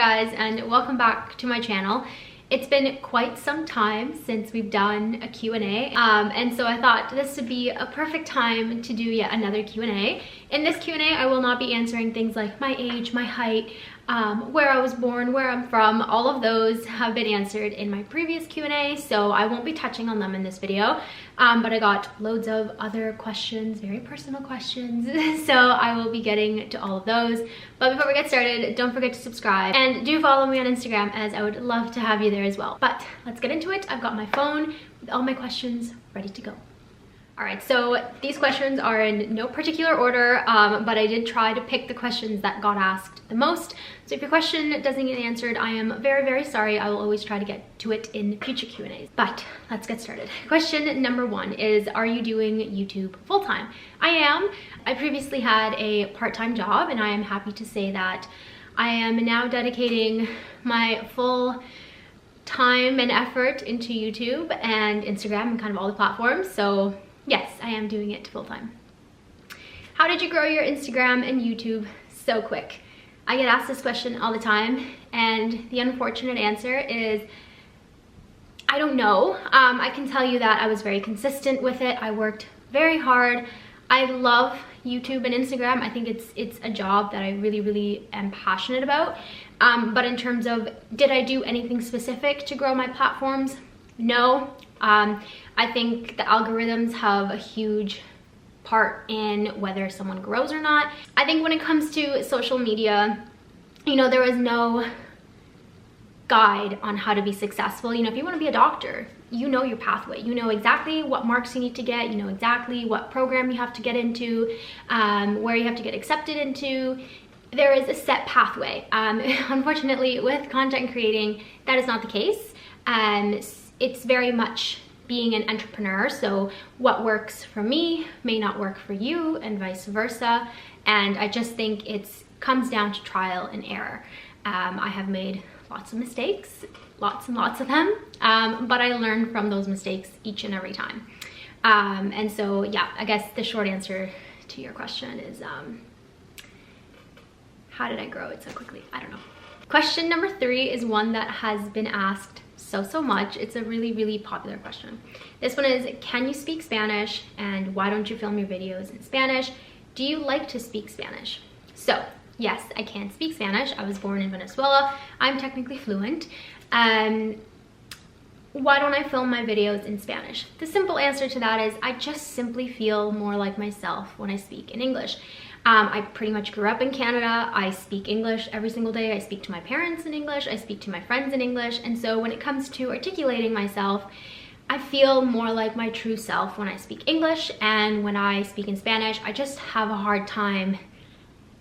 Guys, and welcome back to my channel. It's been quite some time since we've done a Q&A, and so I thought this would be a perfect time to do yet another Q&A. In this Q&A, I will not be answering things like my age, my height, where I was born, where I'm from. All of those have been answered in my previous Q&A, so I won't be touching on them in this video. But I got loads of other questions, very personal questions, so I will be getting to all of those. But before we get started, don't forget to subscribe and do follow me on Instagram, as I would love to have you there as well. But let's get into it. I've got my phone with all my questions ready to go. All right, so these questions are in no particular order, but I did try to pick the questions that got asked the most. So if your question doesn't get answered, I am very, very sorry. I will always try to get to it in future Q&As. But let's get started. Question number one is, are you doing YouTube full-time? I am. I previously had a part-time job, and I am happy to say that I am now dedicating my full time and effort into YouTube and Instagram and kind of all the platforms. So yes, I am doing it full-time. How did you grow your Instagram and YouTube so quick? I get asked this question all the time, and the unfortunate answer is I don't know. I can tell you that I was very consistent with it. I worked very hard. I love YouTube and Instagram. I think it's a job that I really, really am passionate about. But in terms of, did I do anything specific to grow my platforms? No. I think the algorithms have a huge part in whether someone grows or not. I think when it comes to social media, you know, there is no guide on how to be successful. You know, if you want to be a doctor, you know your pathway. You know exactly what marks you need to get. You know exactly what program you have to get into, where you have to get accepted into. There is a set pathway. Unfortunately, with content creating, that is not the case. It's very much being an entrepreneur, so what works for me may not work for you, and vice versa. And I just think it comes down to trial and error. I have made lots of mistakes, lots and lots of them, but I learn from those mistakes each and every time. And so yeah, I guess the short answer to your question is, how did I grow it so quickly? I don't know. Question number 3 is one that has been asked so much. It's a really, really popular question. This one is, can you speak Spanish, and why don't you film your videos in Spanish? Do you like to speak Spanish? So yes, I can speak Spanish. I was born in Venezuela. I'm technically fluent. Why don't I film my videos in Spanish? The simple answer to that is I just simply feel more like myself when I speak in English. I pretty much grew up in Canada. I speak English every single day. I speak to my parents in English. I speak to my friends in English. And so when it comes to articulating myself, I feel more like my true self when I speak English. And when I speak in Spanish, I just have a hard time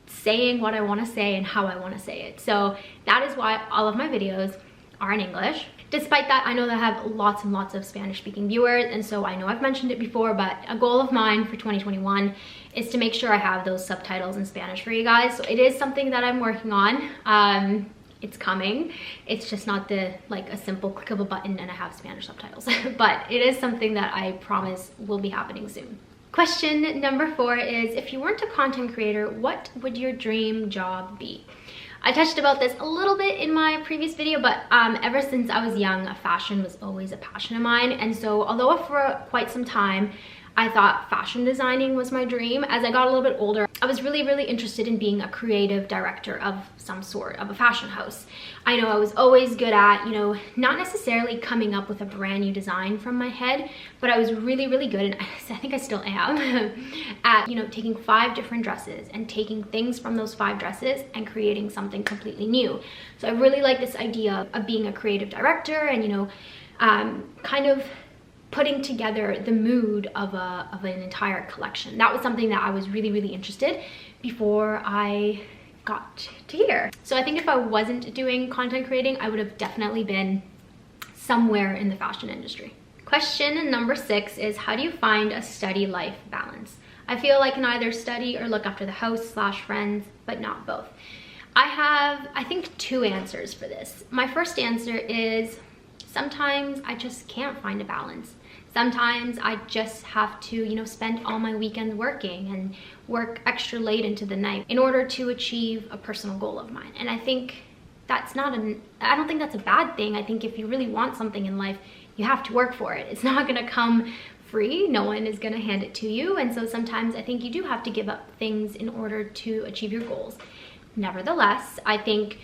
saying what I want to say and how I want to say it. So that is why all of my videos are in English. Despite that, I know that I have lots and lots of Spanish-speaking viewers, and so I know I've mentioned it before, but a goal of mine for 2021 is to make sure I have those subtitles in Spanish for you guys. So it is something that I'm working on. It's coming. It's just not like a simple click of a button and I have Spanish subtitles, but it is something that I promise will be happening soon. Question number 4 is, if you weren't a content creator, what would your dream job be? I touched about this a little bit in my previous video, but ever since I was young, fashion was always a passion of mine. And so although for quite some time I thought fashion designing was my dream, as I got a little bit older, I was really, really interested in being a creative director of some sort, of a fashion house. I know I was always good at, you know, not necessarily coming up with a brand new design from my head, but I was really, really good, and I think I still am, at, you know, taking 5 different dresses and taking things from those 5 dresses and creating something completely new. So I really like this idea of being a creative director and, you know, kind of putting together the mood of an entire collection. That was something that I was really, really interested before I got to here. So I think if I wasn't doing content creating, I would have definitely been somewhere in the fashion industry. Question number 6 is, how do you find a study-life balance? I feel I can either study or look after the house / friends, but not both. I have, I think, 2 answers for this. My first answer is, sometimes I just can't find a balance. Sometimes I just have to, you know, spend all my weekends working and work extra late into the night in order to achieve a personal goal of mine. And I think I don't think that's a bad thing. I think if you really want something in life, you have to work for it. It's not gonna come free. No one is gonna hand it to you. And so sometimes I think you do have to give up things in order to achieve your goals. Nevertheless, I think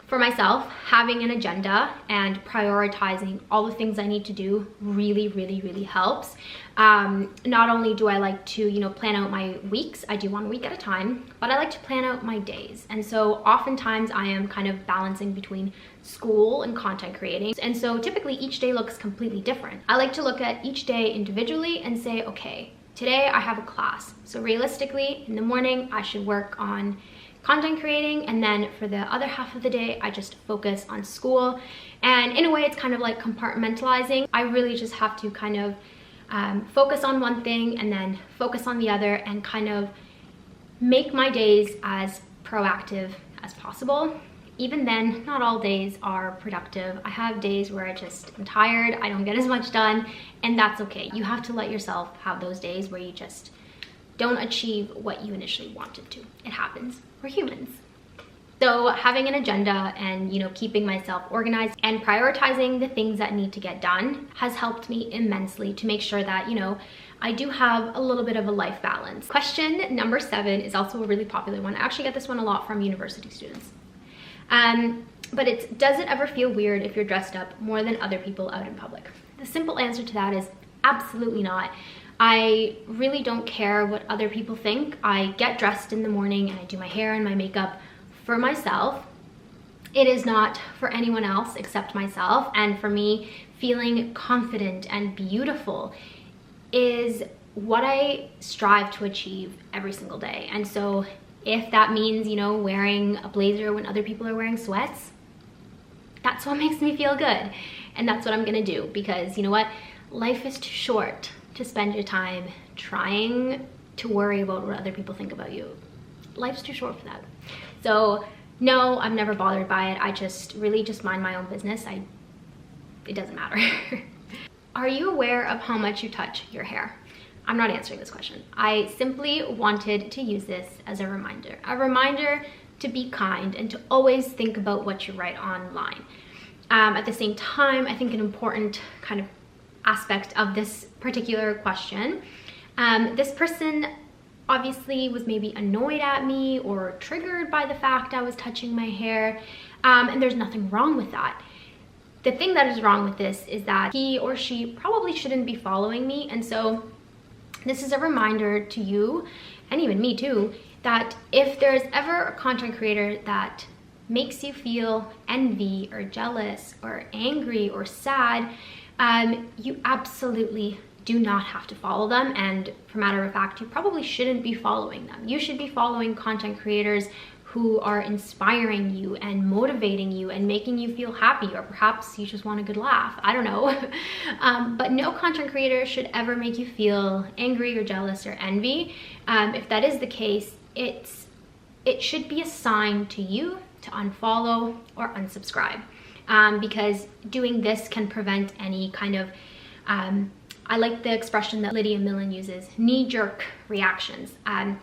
for myself, having an agenda and prioritizing all the things I need to do really helps. Not only do I like to, plan out my weeks, I do 1 week at a time, but I like to plan out my days. And so oftentimes I am kind of balancing between school and content creating. And so typically each day looks completely different. I like to look at each day individually and say, okay, today I have a class. So realistically, in the morning, I should work on content creating, and then for the other half of the day I just focus on school. And in a way it's kind of like compartmentalizing. I really just have to kind of focus on one thing and then focus on the other, and kind of make my days as proactive as possible. Even then, not all days are productive. I have days where I just am tired, I don't get as much done, and that's okay. You have to let yourself have those days where you just don't achieve what you initially wanted to. It happens. We're humans. So having an agenda and, keeping myself organized and prioritizing the things that need to get done has helped me immensely to make sure that, I do have a little bit of a life balance. Question number 7 is also a really popular one. I actually get this one a lot from university students. But it's, does it ever feel weird if you're dressed up more than other people out in public? The simple answer to that is absolutely not. I really don't care what other people think. I get dressed in the morning and I do my hair and my makeup for myself. It is not for anyone else except myself. And for me, feeling confident and beautiful is what I strive to achieve every single day. And so if that means, wearing a blazer when other people are wearing sweats, that's what makes me feel good. And that's what I'm gonna do, because you know what? Life is too short to spend your time trying to worry about what other people think about you. Life's too short for that. So no, I'm never bothered by it. I just really just mind my own business. It doesn't matter. Are you aware of how much you touch your hair? I'm not answering this question. I simply wanted to use this as a reminder to be kind and to always think about what you write online. At the same time, I think an important kind of aspect of this particular question, this person obviously was maybe annoyed at me or triggered by the fact I was touching my hair, and there's nothing wrong with that. The thing that is wrong with this is that he or she probably shouldn't be following me. And so this is a reminder to you, and even me too, that if there's ever a content creator that makes you feel envy or jealous or angry or sad, you absolutely do not have to follow them. And for matter of fact, you probably shouldn't be following them. You should be following content creators who are inspiring you and motivating you and making you feel happy, or perhaps you just want a good laugh. I don't know. But no content creator should ever make you feel angry or jealous or envy. If that is the case, it should be a sign to you to unfollow or unsubscribe. Because doing this can prevent any kind of, I like the expression that Lydia Millen uses, knee-jerk reactions.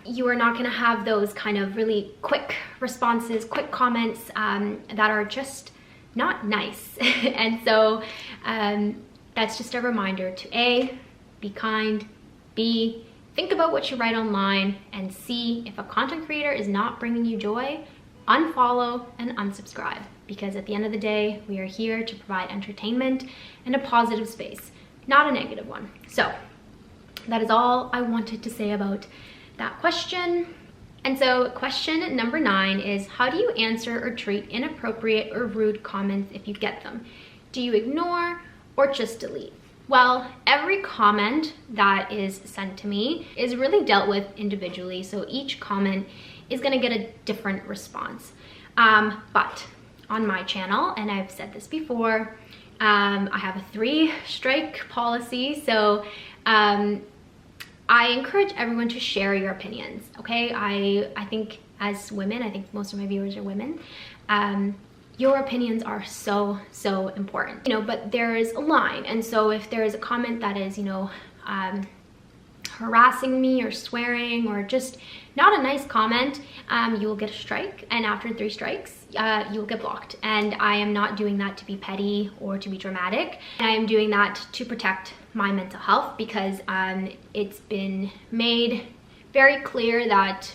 You are not gonna have those kind of really quick responses, quick comments that are just not nice. And so that's just a reminder to A, be kind, B, think about what you write online, and C, if a content creator is not bringing you joy, unfollow and unsubscribe. Because at the end of the day, we are here to provide entertainment and a positive space, not a negative one. So that is all I wanted to say about that question. And so question number 9 is, how do you answer or treat inappropriate or rude comments if you get them? Do you ignore or just delete? Well, every comment that is sent to me is really dealt with individually. So each comment is gonna get a different response. But on my channel, and I've said this before, I have a 3-strike policy. So I encourage everyone to share your opinions, okay? I think as women, I think most of my viewers are women, your opinions are so important, but there is a line. And so if there is a comment that is, harassing me or swearing or just not a nice comment, you will get a strike, and after 3 strikes, you will get blocked. And I am not doing that to be petty or to be dramatic. I am doing that to protect my mental health, because it's been made very clear that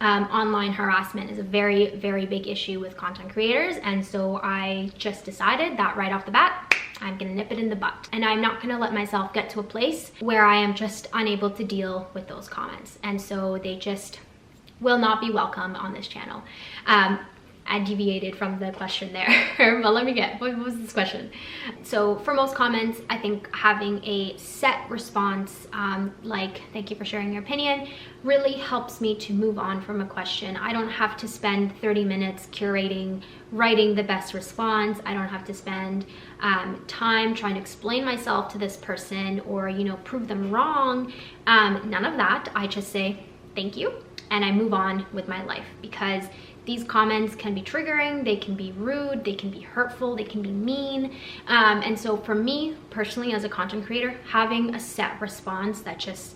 online harassment is a very, very big issue with content creators. And so I just decided that right off the bat, I'm gonna nip it in the butt. And I'm not gonna let myself get to a place where I am just unable to deal with those comments. And so they just will not be welcome on this channel. I deviated from the question there, but let me get, what was this question? So for most comments, I think having a set response, like, thank you for sharing your opinion, really helps me to move on from a question. I don't have to spend 30 minutes curating, writing the best response. I don't have to spend time trying to explain myself to this person or, you know, prove them wrong. None of that. I just say, thank you, and I move on with my life, because these comments can be triggering, they can be rude, they can be hurtful, they can be mean. And so for me personally, as a content creator, having a set response that just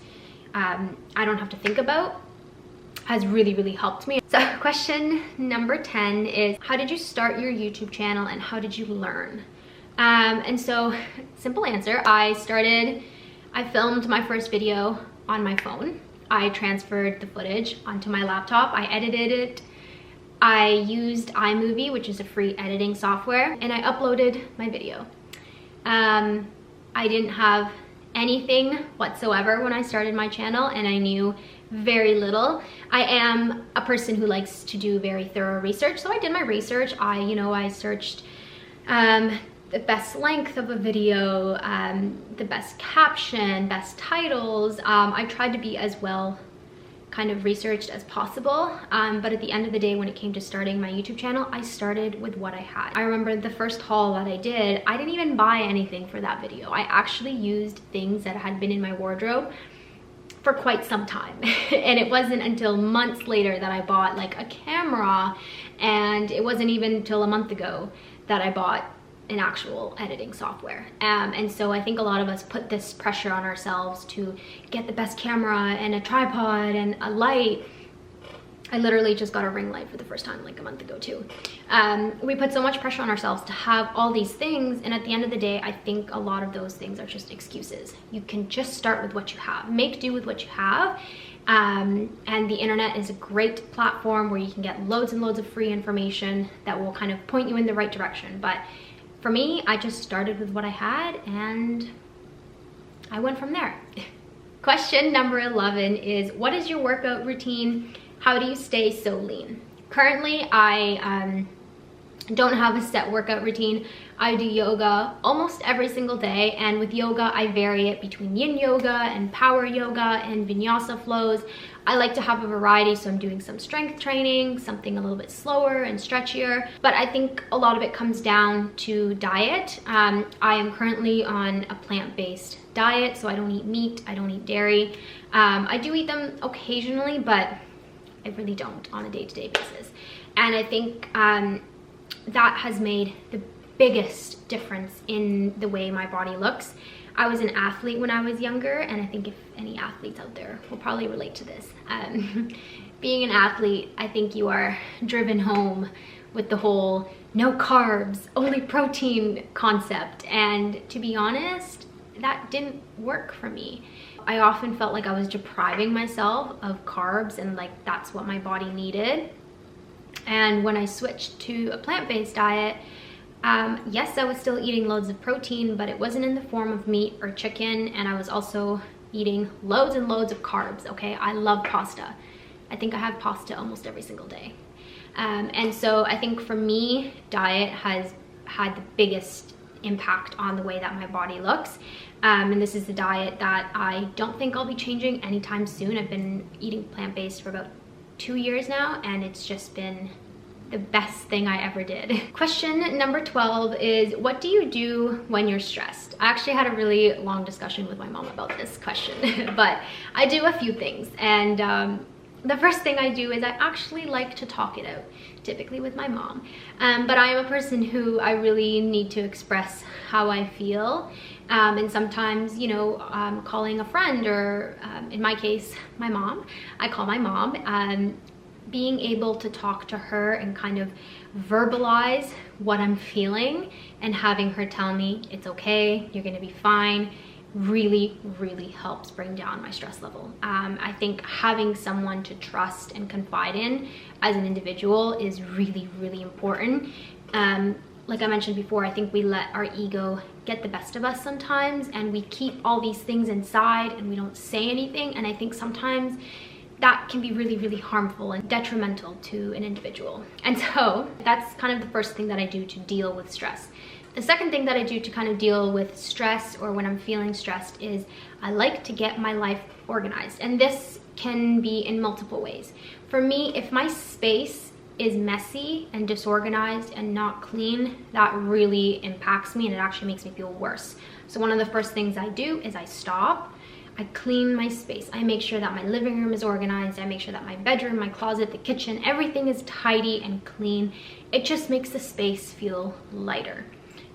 I don't have to think about has really, really helped me. So question number 10 is, how did you start your YouTube channel and how did you learn? And so simple answer, I filmed my first video on my phone. I transferred the footage onto my laptop, I edited it, I used iMovie, which is a free editing software, and I uploaded my video. I didn't have anything whatsoever when I started my channel, and I knew very little. I am a person who likes to do very thorough research, so I did my research. I searched the best length of a video, the best caption, best titles. I tried to be as well kind of researched as possible, but at the end of the day, when it came to starting my YouTube channel, I started with what I had. I remember the first haul that I did, I didn't even buy anything for that video. I actually used things that had been in my wardrobe for quite some time. And it wasn't until months later that I bought like a camera, and it wasn't even until a month ago that I bought an actual editing software. And so I think a lot of us put this pressure on ourselves to get the best camera and a tripod and a light. I literally just got a ring light for the first time like a month ago too. We put so much pressure on ourselves to have all these things, and at the end of the day, I think a lot of those things are just excuses. You can just start with what you have, make do with what you have. And the internet is a great platform where you can get loads and loads of free information that will kind of point you in the right direction. But for me, I just started with what I had and I went from there. Question number 11 is, what is your workout routine? How do you stay so lean? Currently, I don't have a set workout routine. I do yoga almost every single day, and with yoga, I vary it between yin yoga and power yoga and vinyasa flows. I like to have a variety, so I'm doing some strength training, something a little bit slower and stretchier, but I think a lot of it comes down to diet. I am currently on a plant-based diet, so I don't eat meat, I don't eat dairy. I do eat them occasionally, but I really don't on a day-to-day basis. And I think that has made the biggest difference in the way my body looks. I was an athlete when I was younger, and I think if any athletes out there will probably relate to this. Being an athlete, I think you are driven home with the whole no carbs, only protein concept. And to be honest, that didn't work for me. I often felt like I was depriving myself of carbs, and like that's what my body needed. And when I switched to a plant-based diet, yes, I was still eating loads of protein, but it wasn't in the form of meat or chicken, and I was also eating loads and loads of carbs, okay? I love pasta. I think I have pasta almost every single day. And so I think for me, diet has had the biggest impact on the way that my body looks. And this is the diet that I don't think I'll be changing anytime soon. I've been eating plant-based for about 2 years now, and it's just been the best thing I ever did. Question number 12 is, what do you do when you're stressed? I actually had a really long discussion with my mom about this question, but I do a few things. And the first thing I do is I actually like to talk it out, typically with my mom. But I am a person who I really need to express how I feel. And sometimes, you know, calling a friend or in my case, my mom, I call my mom, being able to talk to her and kind of verbalize what I'm feeling and having her tell me it's okay, you're gonna be fine, really, really helps bring down my stress level. I think having someone to trust and confide in as an individual is really, really important. Like I mentioned before, I think we let our ego get the best of us sometimes, and we keep all these things inside and we don't say anything. And I think sometimes that can be really, really harmful and detrimental to an individual. And so that's kind of the first thing that I do to deal with stress. The second thing that I do to kind of deal with stress, or when I'm feeling stressed, is I like to get my life organized. And this can be in multiple ways. For me, if my space is messy and disorganized and not clean, that really impacts me and it actually makes me feel worse. So one of the first things I do is I stop, I clean my space. I make sure that my living room is organized. I make sure that my bedroom, my closet, the kitchen, everything is tidy and clean. It just makes the space feel lighter.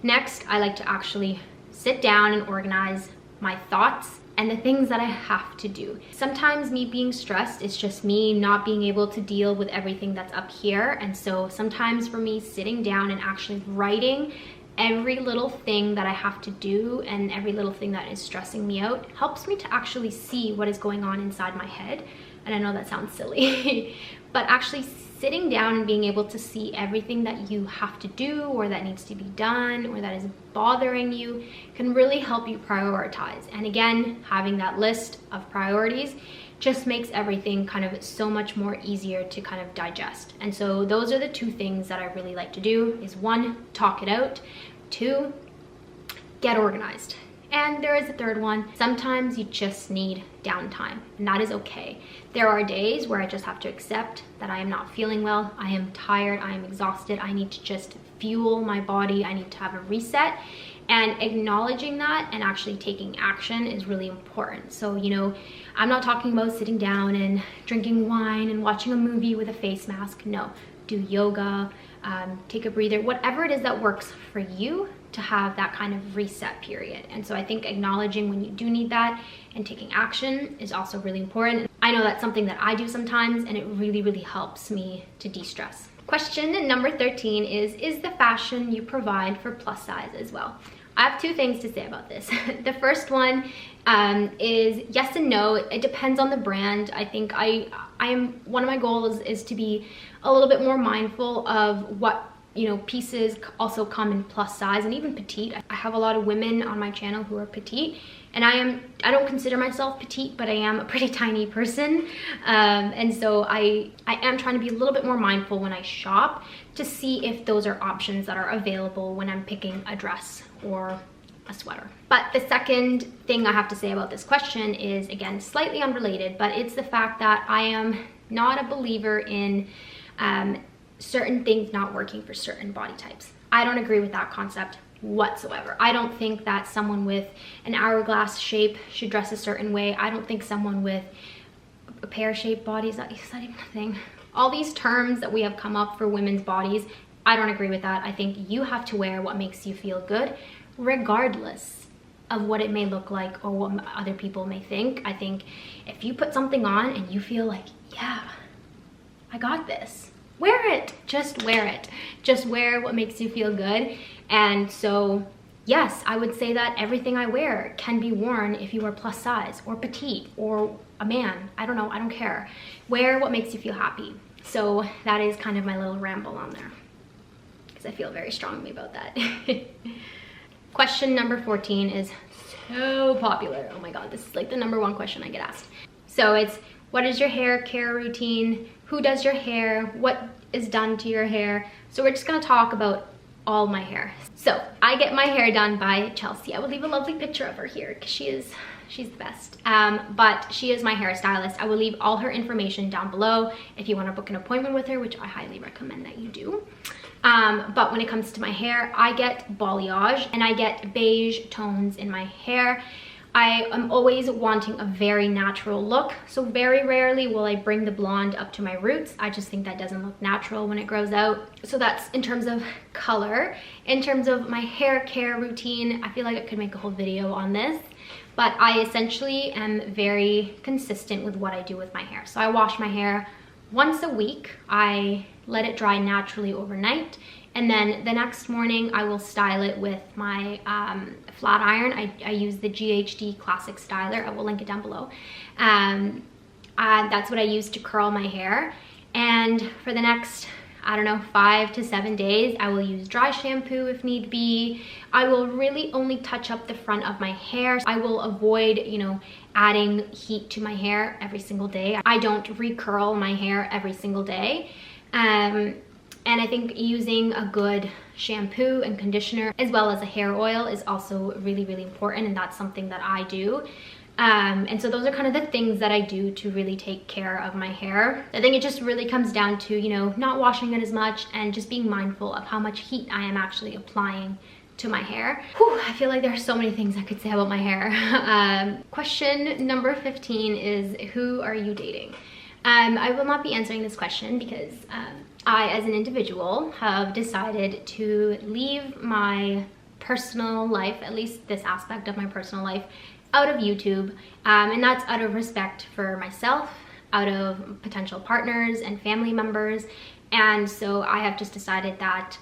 Next, I like to actually sit down and organize my thoughts and the things that I have to do. Sometimes me being stressed is just me not being able to deal with everything that's up here. And so sometimes for me, sitting down and actually writing every little thing that I have to do and every little thing that is stressing me out helps me to actually see what is going on inside my head. And I know that sounds silly, but actually sitting down and being able to see everything that you have to do or that needs to be done or that is bothering you can really help you prioritize. And again, having that list of priorities just makes everything kind of so much more easier to kind of digest. And so those are the two things that I really like to do is 1, talk it out, 2, get organized. And there is a third one. Sometimes you just need downtime, and that is okay. There are days where I just have to accept that I am not feeling well. I am tired, I am exhausted. I need to just fuel my body. I need to have a reset. And acknowledging that and actually taking action is really important. So, you know, I'm not talking about sitting down and drinking wine and watching a movie with a face mask. No, do yoga, take a breather, whatever it is that works for you to have that kind of reset period. And so I think acknowledging when you do need that and taking action is also really important. I know that's something that I do sometimes, and it really, really helps me to de-stress. Question number 13 is the fashion you provide for plus size as well? I have 2 things to say about this. The first one is yes and no. It depends on the brand. I think one of my goals is to be a little bit more mindful of what, you know, pieces also come in plus size and even petite. I have a lot of women on my channel who are petite, and I don't consider myself petite, but I am a pretty tiny person. And so I am trying to be a little bit more mindful when I shop to see if those are options that are available when I'm picking a dress or a sweater. But the second thing I have to say about this question is, again, slightly unrelated, but it's the fact that I am not a believer in certain things not working for certain body types. I don't agree with that concept whatsoever. I don't think that someone with an hourglass shape should dress a certain way. I don't think someone with a pear-shaped body, is that even a thing? All these terms that we have come up for women's bodies, I don't agree with that. I think you have to wear what makes you feel good, regardless of what it may look like or what other people may think. I think if you put something on and you feel like, yeah, I got this, wear it. Just wear it. Just wear what makes you feel good. And so, yes, I would say that everything I wear can be worn if you are plus size or petite or a man. I don't know. I don't care. Wear what makes you feel happy. So that is kind of my little ramble on there, because I feel very strongly about that. Question number 14 is so popular. Oh my God, this is like the #1 question I get asked. So it's, what is your hair care routine? Who does your hair? What is done to your hair? So we're just gonna talk about all my hair. So I get my hair done by Chelsea. I will leave a lovely picture of her here because she's the best. But she is my hairstylist. I will leave all her information down below if you want to book an appointment with her, which I highly recommend that you do. But when it comes to my hair, I get balayage and I get beige tones in my hair. I am always wanting a very natural look, so very rarely will I bring the blonde up to my roots. I just think that doesn't look natural when it grows out. So that's in terms of color. In terms of my hair care routine, I feel like I could make a whole video on this, but I essentially am very consistent with what I do with my hair. So I wash my hair once a week. I let it dry naturally overnight, and then the next morning I will style it with my flat iron. I use the GHD Classic Styler. I will link it down below. That's what I use to curl my hair. And for the next, I don't know, 5 to 7 days, I will use dry shampoo if need be. I will really only touch up the front of my hair. I will avoid, you know, adding heat to my hair every single day. I don't recurl my hair every single day. And I think using a good shampoo and conditioner as well as a hair oil is also really, really important, and that's something that I do. And so those are kind of the things that I do to really take care of my hair. I think it just really comes down to, you know, not washing it as much and just being mindful of how much heat I am actually applying to my hair. Whew, I feel like there are so many things I could say about my hair. Question number 15 is, who are you dating? I will not be answering this question because I, as an individual, have decided to leave my personal life, at least this aspect of my personal life, out of YouTube, and that's out of respect for myself, out of potential partners and family members. And so I have just decided that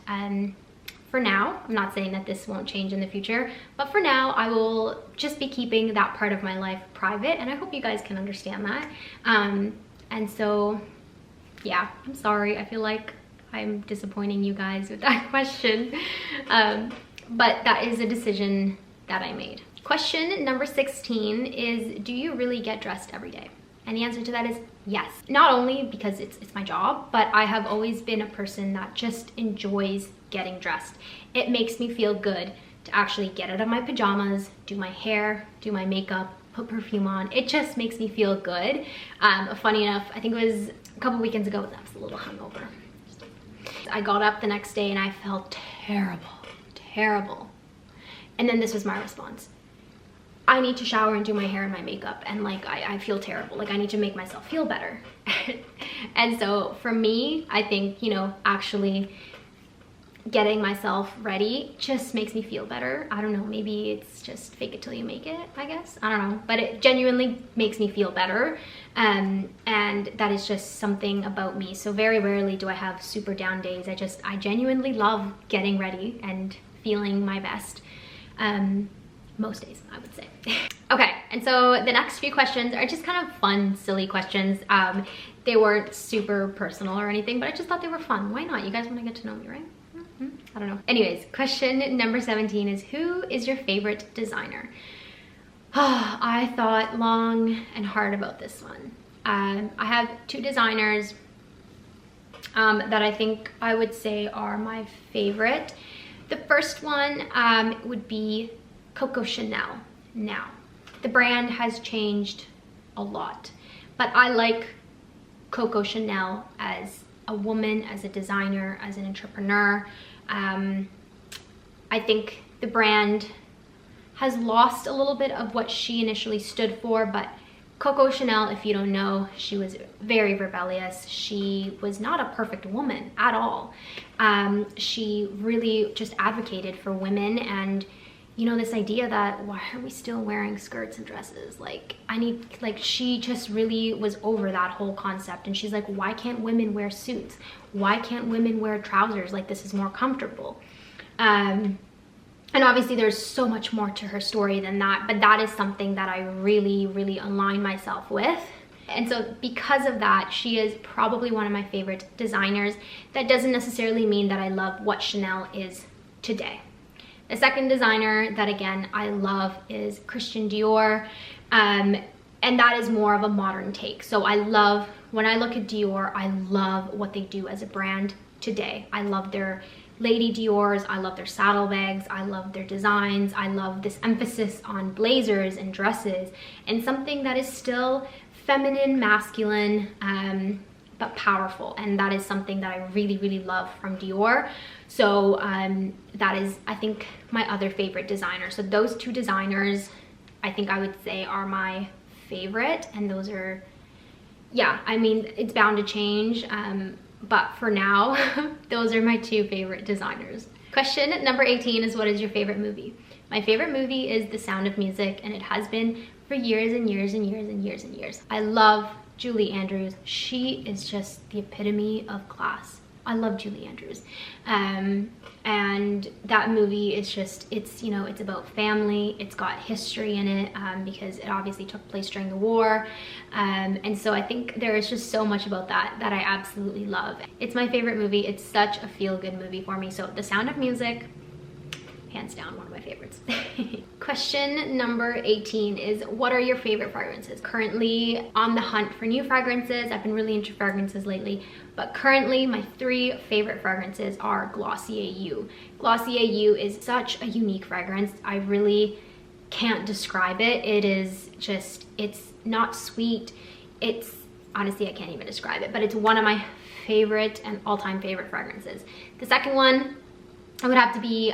for now, I'm not saying that this won't change in the future, but for now I will just be keeping that part of my life private, and I hope you guys can understand that. And so yeah, I'm sorry, I feel like I'm disappointing you guys with that question, but that is a decision that I made. Question number 16 is, do you really get dressed every day? And the answer to that is yes. Not only because it's my job, but I have always been a person that just enjoys getting dressed. It makes me feel good to actually get out of my pajamas, do my hair, do my makeup, put perfume on. It just makes me feel good. Funny enough, I think it was a couple weekends ago, I was a little hungover. I got up the next day and I felt terrible. And then this was my response. I need to shower and do my hair and my makeup, and like I feel terrible. Like I need to make myself feel better. And so for me, I think, you know, actually getting myself ready just makes me feel better. I don't know, maybe it's just fake it till you make it, I guess. I don't know, but it genuinely makes me feel better. And that is just something about me. So very rarely do I have super down days. I genuinely love getting ready and feeling my best. Most days, I would say. Okay, and so the next few questions are just kind of fun, silly questions. They weren't super personal or anything, but I just thought they were fun. Why not? You guys want to get to know me, right? I don't know. Anyways, question number 17 is, who is your favorite designer? I thought long and hard about this one. I have 2 designers that I think I would say are my favorite. The first one would be Coco Chanel. Now, the brand has changed a lot, but I like Coco Chanel as a woman, as a designer, as an entrepreneur. I think the brand has lost a little bit of what she initially stood for, but Coco Chanel, if you don't know, she was very rebellious. She was not a perfect woman at all. She really just advocated for women, and you know, this idea that why are we still wearing skirts and dresses? Like she just really was over that whole concept. And she's like, why can't women wear suits? Why can't women wear trousers? Like, this is more comfortable. And obviously there's so much more to her story than that, but that is something that I really, really align myself with. And so because of that, she is probably one of my favorite designers. That doesn't necessarily mean that I love what Chanel is today. The second designer that, again, I love is Christian Dior, and that is more of a modern take. So I love, when I look at Dior, I love what they do as a brand today. I love their Lady Dior's, I love their saddlebags, I love their designs, I love this emphasis on blazers and dresses, and something that is still feminine, masculine, but powerful. And that is something that I really, really love from Dior. So that is, I think, my other favorite designer. So those 2 designers I think I would say are my favorite, and those are, yeah, I mean, it's bound to change, but for now, those are my 2 favorite designers. Question number 18 is, what is your favorite movie? My favorite movie is The Sound of Music, and it has been for years and years and years and years and years. I love Julie Andrews. She is just the epitome of class. I love Julie Andrews. And that movie is just, it's, you know, it's about family. It's got history in it, because it obviously took place during the war. And so I think there is just so much about that that I absolutely love. It's my favorite movie. It's such a feel-good movie for me. So The Sound of Music, hands down, one of my favorites. Question number 18 is, what are your favorite fragrances? Currently on the hunt for new fragrances. I've been really into fragrances lately, but currently my 3 favorite fragrances are Glossier You. Glossier You is such a unique fragrance. I really can't describe it. It is just, it's not sweet. It's, honestly, I can't even describe it, but it's one of my favorite and all-time favorite fragrances. The second one, it would have to be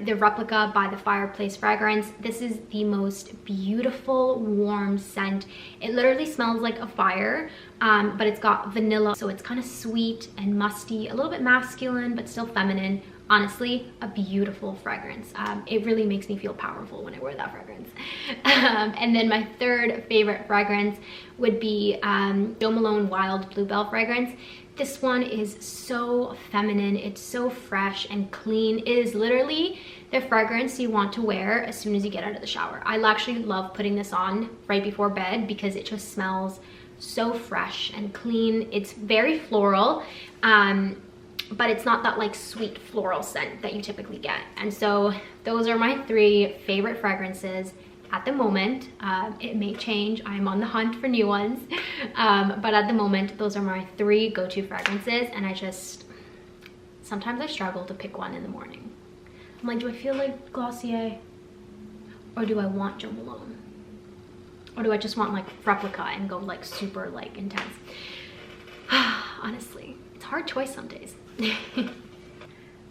the Replica by the Fireplace fragrance. This is the most beautiful, warm scent. It literally smells like a fire, but it's got vanilla, so it's kind of sweet and musty, a little bit masculine, but still feminine. Honestly, a beautiful fragrance. It really makes me feel powerful when I wear that fragrance. And then my 3rd favorite fragrance would be Jo Malone Wild Bluebell fragrance. This one is so feminine. It's so fresh and clean. It is literally the fragrance you want to wear as soon as you get out of the shower. I actually love putting this on right before bed because it just smells so fresh and clean. It's very floral, but it's not that like sweet floral scent that you typically get. And so those are my 3 favorite fragrances at the moment. It may change. I'm on the hunt for new ones, but at the moment, those are my 3 go-to fragrances, and I just, sometimes I struggle to pick one in the morning. I'm like, do I feel like Glossier, or do I want Jo Malone, or do I just want like Replica and go like super like intense? Honestly, it's a hard choice some days.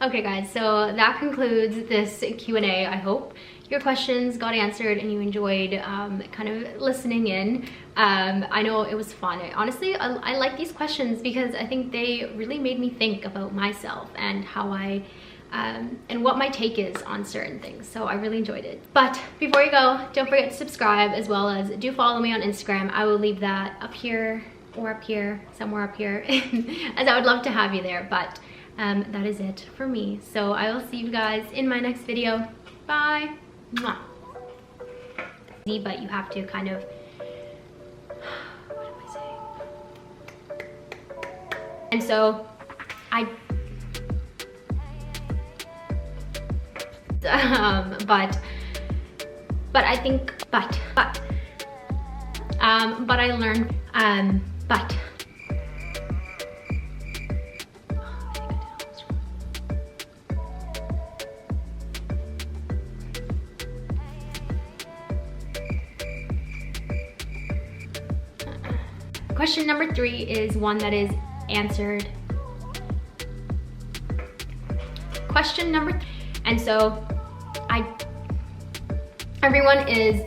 Okay guys, so that concludes this Q&A. I hope your questions got answered and you enjoyed kind of listening in. I know it was fun. Honestly, I like these questions because I think they really made me think about myself and how I and what my take is on certain things. So I really enjoyed it. But before you go, don't forget to subscribe, as well as do follow me on Instagram. I will leave that up here or up here, somewhere up here, as I would love to have you there. But that is it for me. So I will see you guys in my next video. Bye. Mwah. But you have to kind of, what am I saying? And so but I think, but I learned, but. Question number 3 is one that is answered. Question number, and so everyone is